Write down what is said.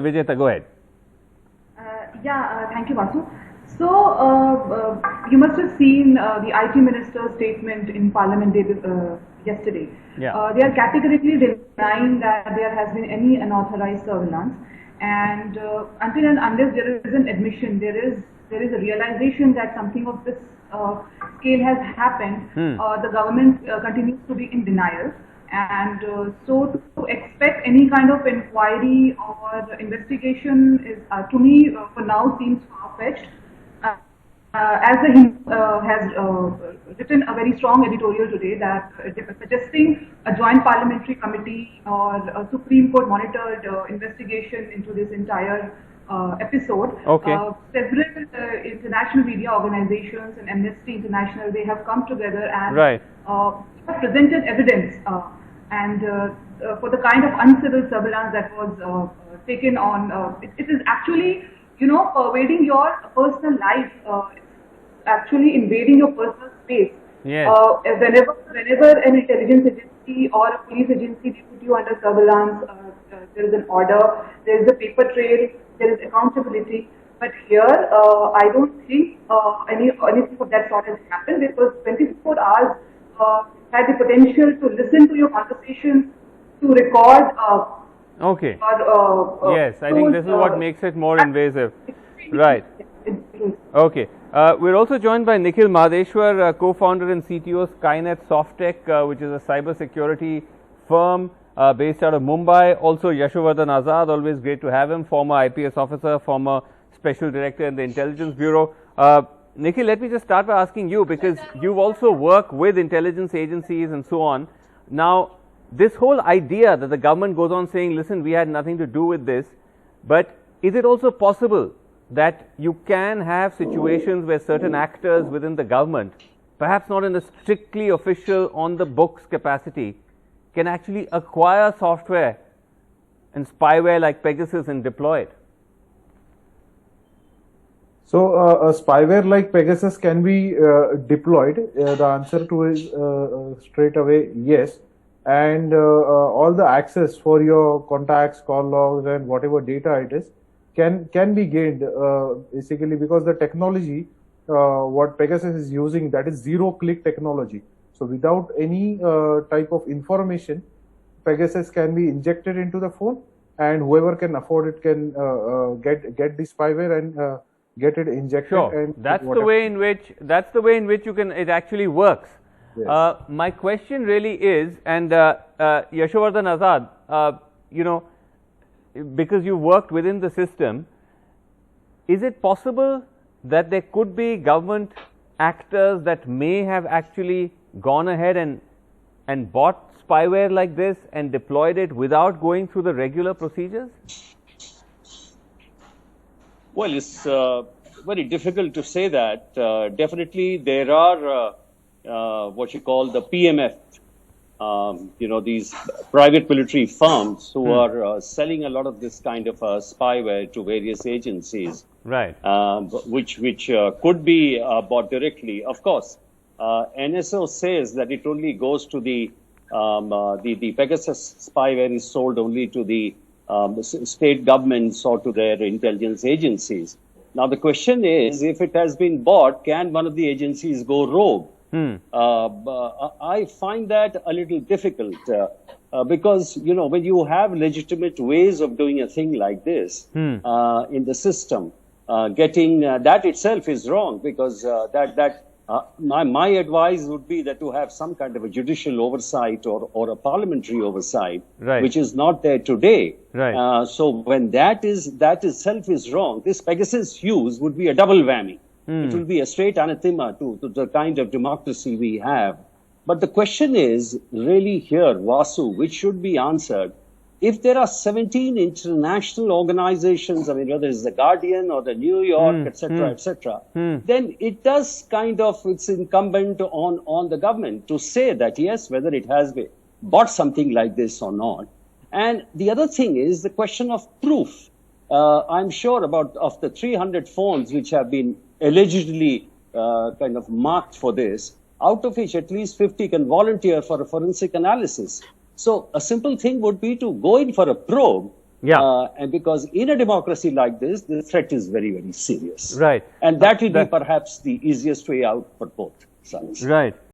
Vijeta, go ahead. Thank you, Vasu. So, you must have seen the IT minister's statement in Parliament yesterday. Yeah. They are categorically denying that there has been any unauthorized surveillance, and until and unless there is an admission, there is a realization that something of this scale has happened, the government continues to be in denial. And so to expect any kind of inquiry or investigation is, to me, for now seems far-fetched. As the Hindu has written a very strong editorial today that suggesting a joint parliamentary committee or a Supreme Court monitored investigation into this entire episode. Okay. Several international media organizations and Amnesty International, they have come together and have presented evidence for the kind of uncivil surveillance that was taken on. It is actually, pervading your personal life. It's actually invading your personal space. Yes. Whenever an intelligence agency or a police agency they put you under surveillance, there is an order, there is a paper trail, there is accountability. But here, I don't think anything of that sort has happened, because 24 hours had the potential to listen to your conversations, to record. Okay. Yes, I think this is what makes it more invasive. Right. Okay. We're also joined by Nikhil Mahadeshwar, co-founder and CTO of Skynet Softtech, which is a cyber security firm based out of Mumbai. Also Yashovardhan Azad, always great to have him, former IPS officer, former special director in the Intelligence Bureau. Nikhil, let me just start by asking you, because you've also worked with intelligence agencies and so on. Now, this whole idea that the government goes on saying, listen, we had nothing to do with this, but is it also possible that you can have situations where certain actors within the government, perhaps not in a strictly official on the books capacity, can actually acquire software and spyware like Pegasus and deploy it? So, a spyware like Pegasus can be deployed. The answer to is straight away yes. And all the access for your contacts, call logs, and whatever data it is can be gained basically, because the technology what Pegasus is using, that is zero-click technology. So without any type of information, Pegasus can be injected into the phone, and whoever can afford it can get the spyware and get it injected. Sure, and that's the way in which you can, it actually works. Yes. My question really is, and Yashovardhan Azad, because you worked within the system, is it possible that there could be government actors that may have actually gone ahead and bought spyware like this and deployed it without going through the regular procedures? Well, it's very difficult to say that. Definitely there are what you call the PMF, these private military firms who are selling a lot of this kind of spyware to various agencies. Right. Which could be bought directly. Of course, NSO says that it only goes to the Pegasus spyware is sold only to the state governments or to their intelligence agencies. Now the question is, if it has been bought, can one of the agencies go rogue? I find that a little difficult because, when you have legitimate ways of doing a thing like this in the system, getting that itself is wrong, because my advice would be that to have some kind of a judicial oversight or a parliamentary oversight, right, which is not there today. Right. So when that itself is wrong, this Pegasus use would be a double whammy. It will be a straight anathema to the kind of democracy we have. But the question is really here, Vasu, which should be answered. If there are 17 international organizations, whether it's the Guardian or the New York, etc., then it does it's incumbent on the government to say that, yes, whether it has bought something like this or not. And the other thing is the question of proof. I'm sure of the 300 phones which have been allegedly marked for this, out of which at least 50 can volunteer for a forensic analysis. So a simple thing would be to go in for a probe Yeah. And because in a democracy like this, the threat is very, very serious. Right. And that will be perhaps the easiest way out for both sides. Right.